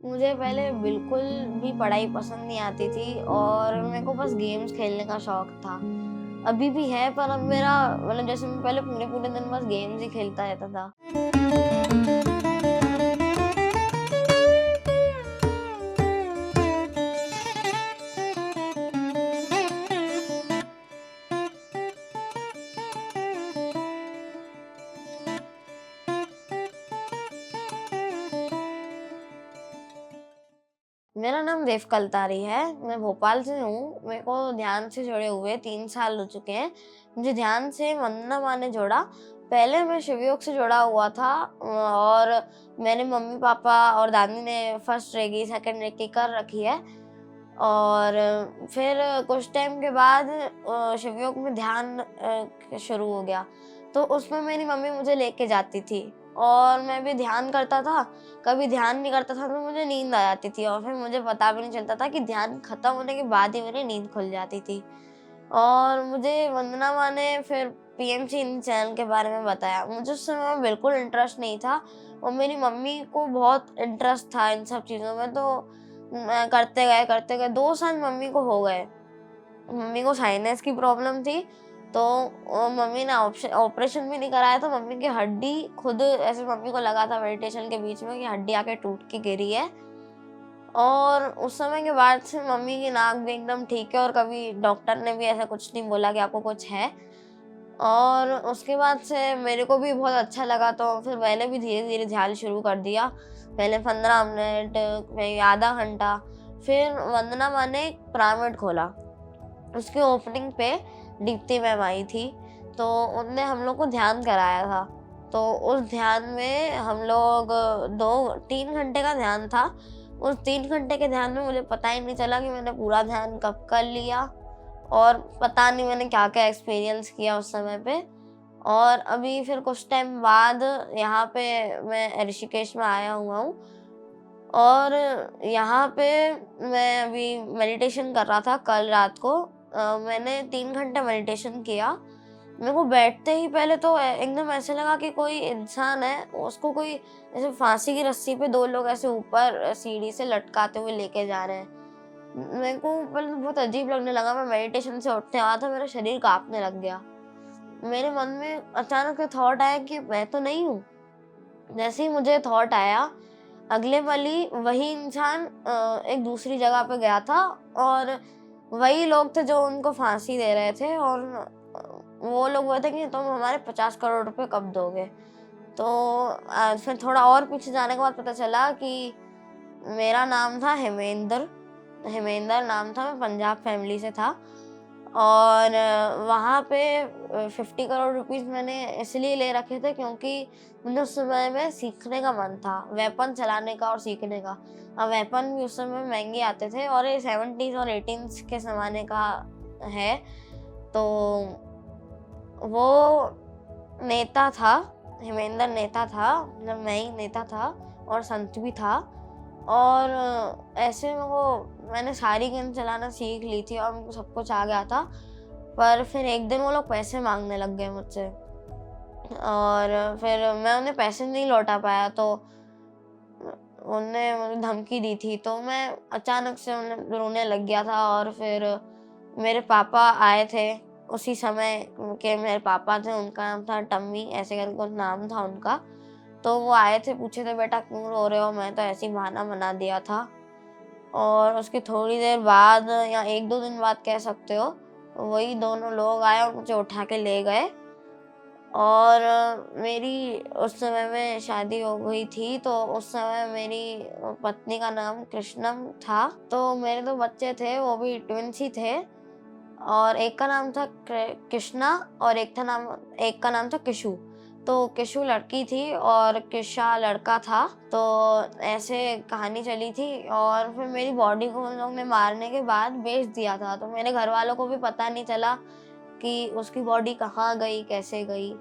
मुझे पहले बिल्कुल भी पढ़ाई पसंद नहीं आती थी और मेरे को बस गेम्स खेलने का शौक था। अभी भी है पर अब मेरा मतलब जैसे मैं पहले पूरे-पूरे दिन बस गेम्स ही खेलता रहता था। मेरा नाम देव कलतारी है, मैं भोपाल से हूँ। मेरे को ध्यान से जुड़े हुए 3 साल हो चुके हैं। मुझे ध्यान से वंदना माँ ने जोड़ा। पहले मैं शिवयोग से जुड़ा हुआ था और मेरे मम्मी-पापा और दादी ने फर्स्ट रेकी, सेकंड रेकी कर रखी है। और फिर कुछ टाइम के बाद शिवयोग में ध्यान शुरू हो गया, तो उसमें मेरी मम्मी मुझे लेके जाती थी और मैं भी ध्यान करता था। कभी ध्यान नहीं करता था तो मुझे नींद आ जाती थी और फिर मुझे पता भी नहीं चलता था कि ध्यान खत्म होने के बाद ही मेरी नींद खुल जाती थी। और मुझे वंदना माँ ने फिर पीएमसी हिंदी चैनल के बारे में बताया। मुझे उस समय बिल्कुल इंटरेस्ट नहीं था और मेरी मम्मी को बहुत इंटरेस्ट था इन सब चीज़ों में, तो करते गए 2 साल मम्मी को हो गए। मम्मी को साइनस की प्रॉब्लम थी, तो मम्मी ने ऑपरेशन भी नहीं कराया, तो मम्मी की हड्डी खुद ऐसे मम्मी को लगा था मेडिटेशन के बीच में कि हड्डी आके टूट के गिरी है। और उस समय के बाद से मम्मी की नाक भी एकदम ठीक है और कभी डॉक्टर ने भी ऐसा कुछ नहीं बोला कि आपको कुछ है। और उसके बाद से मेरे को भी बहुत अच्छा लगा, तो फिर मैंने भी धीरे-धीरे ध्यान शुरू कर दिया। पहले 15 मिनट, फिर आधा घंटा, फिर वंदना माँ ने एक पिरामिड खोला। उसकी ओपनिंग पे दीप्ति मैम आई थी, तो उनने हम लोग को ध्यान कराया था। तो उस ध्यान में हम लोग 2-3 घंटे का ध्यान था। उस 3 घंटे के ध्यान में मुझे पता ही नहीं चला कि मैंने पूरा ध्यान कब कर लिया और पता नहीं मैंने क्या-क्या एक्सपीरियंस किया उस समय पे। और अभी फिर कुछ टाइम बाद यहाँ पे मैं ऋषिकेश में आया हुआ हूँ और यहाँ पे मैं अभी मेडिटेशन कर रहा था कल रात को। मैंने 3 घंटे मेडिटेशन किया। मेरे को बैठते ही पहले तो एकदम ऐसे लगा कि कोई इंसान है, उसको कोई ऐसे फांसी की रस्सी पे 2 लोग ऐसे ऊपर सीढ़ी से लटकाते हुए लेके जा रहे हैं। मेरे को पहले तो बहुत अजीब लगने लगा। मैं मेडिटेशन से उठने आया था, मेरा शरीर काँपने लग गया। मेरे मन में अचानक से थॉट आया कि मैं तो नहीं हूँ। जैसे ही मुझे थॉट आया, अगले पल ही वही इंसान एक दूसरी जगह पे गया था और वही लोग थे जो उनको फांसी दे रहे थे और वो लोग बोले थे कि तुम हमारे 50 करोड़ रुपए कब दोगे? तो फिर थोड़ा और पीछे जाने के बाद पता चला कि मेरा नाम था हेमेंद्र। हेमेंद्र नाम था, मैं पंजाब फैमिली से था और वहाँ पे 50 करोड़ रुपीज़ मैंने इसलिए ले रखे थे क्योंकि मुझे उस समय में सीखने का मन था, वेपन चलाने का और सीखने का। अब वेपन भी उस समय महँगे आते थे और ये 70s और 18s के ज़माने का है, तो वो नेता था, हेमेंद्र नेता था, मतलब मैं ही नेता था और संत भी था। और ऐसे में वो मैंने सारी गन चलाना सीख ली थी और मुझको सब कुछ आ गया था। पर फिर एक दिन वो लोग पैसे माँगने लग गए मुझसे और फिर मैं उन्हें पैसे नहीं लौटा पाया, तो उनने मुझे धमकी दी थी, तो मैं अचानक से उन्हें रोने लग गया था और फिर मेरे पापा आए थे उसी समय के। मेरे पापा थे, उनका नाम था टम्मी, ऐसे करके कुछ नाम था उनका। तो वो आए थे, पूछे थे बेटा क्यों रो रहे हो? मैं तो ऐसे ही बहाना बना दिया था। और उसकी थोड़ी देर बाद या 1-2 दिन बाद कह सकते हो, वही दोनों लोग आए और मुझे उठा के ले गए। और मेरी उस समय में शादी हो गई थी, तो उस समय मेरी पत्नी का नाम कृष्णम था। तो मेरे 2 बच्चे थे, वो भी ट्विन्स ही थे और एक का नाम था कृष्णा और एक का नाम था किशु। तो किशु लड़की थी और किशा लड़का था। तो ऐसे कहानी चली थी और फिर मेरी बॉडी को उन लोगों ने मारने के बाद बेच दिया था। तो मेरे घरवालों को भी पता नहीं चला कि उसकी बॉडी कहाँ गई, कैसे गई,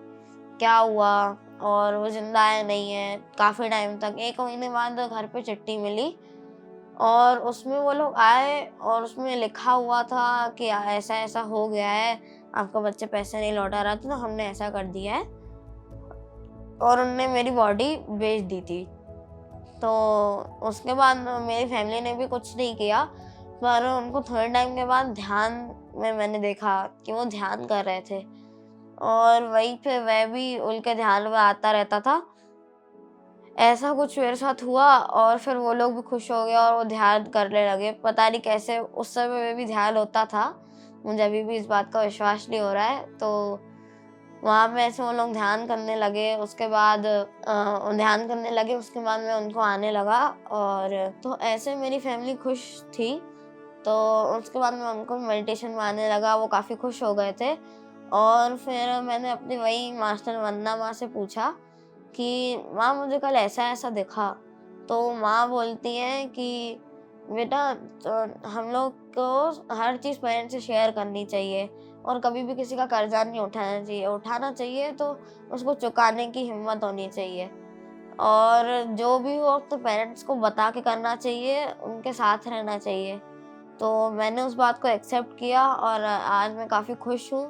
क्या हुआ और वो ज़िंदा है, नहीं है। काफ़ी टाइम तक 1 महीने बाद घर पे चिट्ठी मिली और उसमें वो लोग आए और उसमें लिखा हुआ था कि ऐसा-ऐसा हो गया है, आपका बच्चा पैसे नहीं लौटा रहा था, तो हमने ऐसा कर दिया है और उन्होंने मेरी बॉडी बेच दी थी। तो उसके बाद मेरी फैमिली ने भी कुछ नहीं किया, पर उनको थोड़े टाइम के बाद ध्यान में मैंने देखा कि वो ध्यान कर रहे थे और वहीं पे मैं भी उनके ध्यान में आता रहता था। ऐसा कुछ मेरे साथ हुआ और फिर वो लोग भी खुश हो गए और वो ध्यान करने लगे। पता नहीं कैसे उस समय में भी ध्यान होता था, मुझे अभी भी इस बात का विश्वास नहीं हो रहा है। तो वहाँ पे ऐसे वो लोग ध्यान करने लगे, उसके बाद उसके बाद मैं उनको आने लगा और तो ऐसे मेरी फैमिली खुश थी। तो उसके बाद मैं उनको मेडिटेशन में आने लगा, वो काफ़ी खुश हो गए थे और फिर मैंने अपनी वही मास्टर वंदना माँ से पूछा कि माँ मुझे कल ऐसा-ऐसा दिखा। तो माँ बोलती हैं कि बेटा तो हम लोग को हर चीज़ पेरेंट्स से शेयर करनी चाहिए और कभी भी किसी का कर्जा नहीं उठाना चाहिए। उठाना चाहिए तो उसको चुकाने की हिम्मत होनी चाहिए और जो भी हो तो पेरेंट्स को बता के करना चाहिए, उनके साथ रहना चाहिए। तो मैंने उस बात को एक्सेप्ट किया और आज मैं काफ़ी खुश हूँ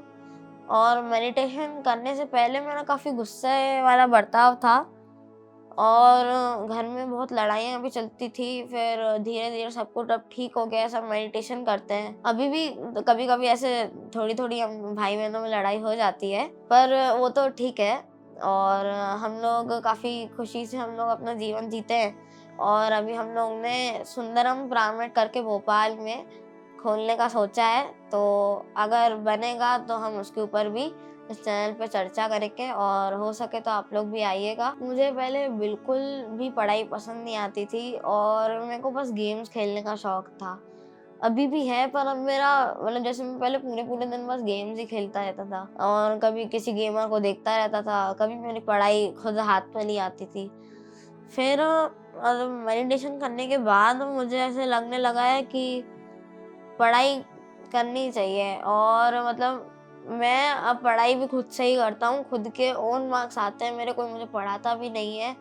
और मेडिटेशन करने से पहले मेरा काफ़ी गुस्से वाला बर्ताव था और घर में बहुत लड़ाइयाँ भी चलती थी। फिर धीरे-धीरे सब कुछ अब ठीक हो गया है, सब मेडिटेशन करते हैं। अभी भी कभी-कभी ऐसे थोड़ी-थोड़ी हम भाई-बहनों में लड़ाई हो जाती है, पर वो तो ठीक है और हम लोग काफ़ी खुशी से हम लोग अपना जीवन जीते हैं और अभी हम लोग ने सुंदरम पिरामिड करके भोपाल में खोलने का सोचा है। तो अगर बनेगा तो हम उसके ऊपर भी इस चैनल पे चर्चा करेंगे और हो सके तो आप लोग भी आइएगा। मुझे पहले बिल्कुल भी पढ़ाई पसंद नहीं आती थी और मेरे को बस गेम्स खेलने का शौक था। अभी भी है पर अब मेरा मतलब जैसे मैं पहले पूरे-पूरे दिन बस गेम्स ही खेलता रहता था और कभी किसी गेमर को देखता रहता था, कभी मेरी पढ़ाई खुद हाथ में नहीं आती थी। फिर मेडिटेशन करने के बाद मुझे ऐसे लगने लगा है कि पढ़ाई करनी चाहिए और मतलब मैं अब पढ़ाई भी खुद से ही करता हूँ, खुद के ओन मार्क्स आते हैं मेरे, कोई मुझे पढ़ाता भी नहीं है।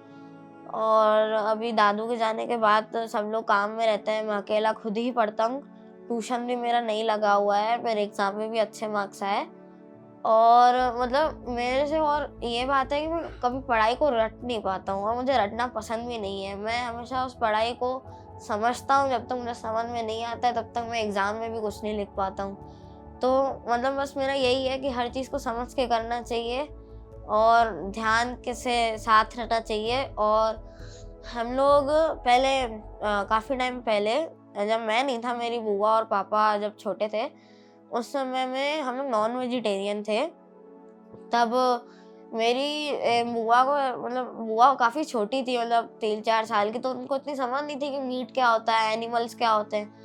और अभी दादू के जाने के बाद तो सब लोग काम में रहते हैं, मैं अकेला खुद ही पढ़ता हूँ। ट्यूशन भी मेरा नहीं लगा हुआ है, मेरे एग्ज़ाम में भी अच्छे मार्क्स आए और मतलब मेरे से और ये बात है कि मैं कभी पढ़ाई को रट नहीं पाता हूँ और मुझे रटना पसंद भी नहीं है। मैं हमेशा उस पढ़ाई को समझता हूँ, जब तक मुझे समझ में नहीं आता है तब तक मैं एग्ज़ाम में भी कुछ नहीं लिख पाता हूँ। तो मतलब बस मेरा यही है कि हर चीज़ को समझ के करना चाहिए और ध्यान के से साथ रहना चाहिए। और हम लोग पहले काफ़ी टाइम पहले जब मैं नहीं था, मेरी बुआ और पापा जब छोटे थे, उस समय में हम लोग नॉन वेजिटेरियन थे। तब मेरी बुआ को मतलब बुआ काफ़ी छोटी थी, मतलब 3-4 साल की, तो उनको इतनी समझ नहीं थी कि मीट क्या होता है, एनिमल्स क्या होते हैं।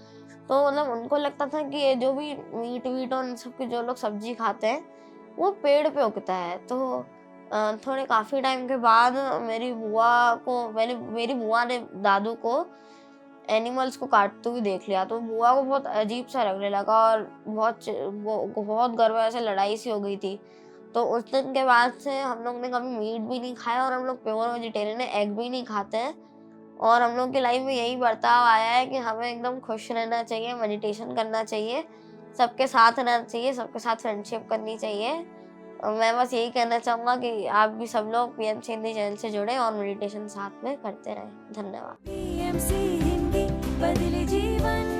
तो मतलब उनको लगता था कि ये जो भी मीट-वीट और इन सब की जो लोग सब्ज़ी खाते हैं, वो पेड़ पे उगता है। तो थोड़े काफ़ी टाइम के बाद मेरी बुआ ने दादू को एनिमल्स को काटते हुए देख लिया, तो बुआ को बहुत अजीब-सा लगने लगा और बहुत घर में ऐसे लड़ाई सी हो गई थी। तो उस दिन के बाद से हम लोग ने कभी मीट भी नहीं खाया और हम लोग प्योर वेजिटेरियन है, एग भी नहीं खाते हैं और हम लोग की लाइफ में यही बर्ताव आया है कि हमें एकदम खुश रहना चाहिए, मेडिटेशन करना चाहिए, सबके साथ रहना चाहिए, सबके साथ फ्रेंडशिप करनी चाहिए। मैं बस यही कहना चाहूँगा कि आप भी सब लोग पीएमसी हिंदी चैनल से जुड़ें और मेडिटेशन साथ में करते रहें। धन्यवाद। PMC हिंदी बदले जीवन।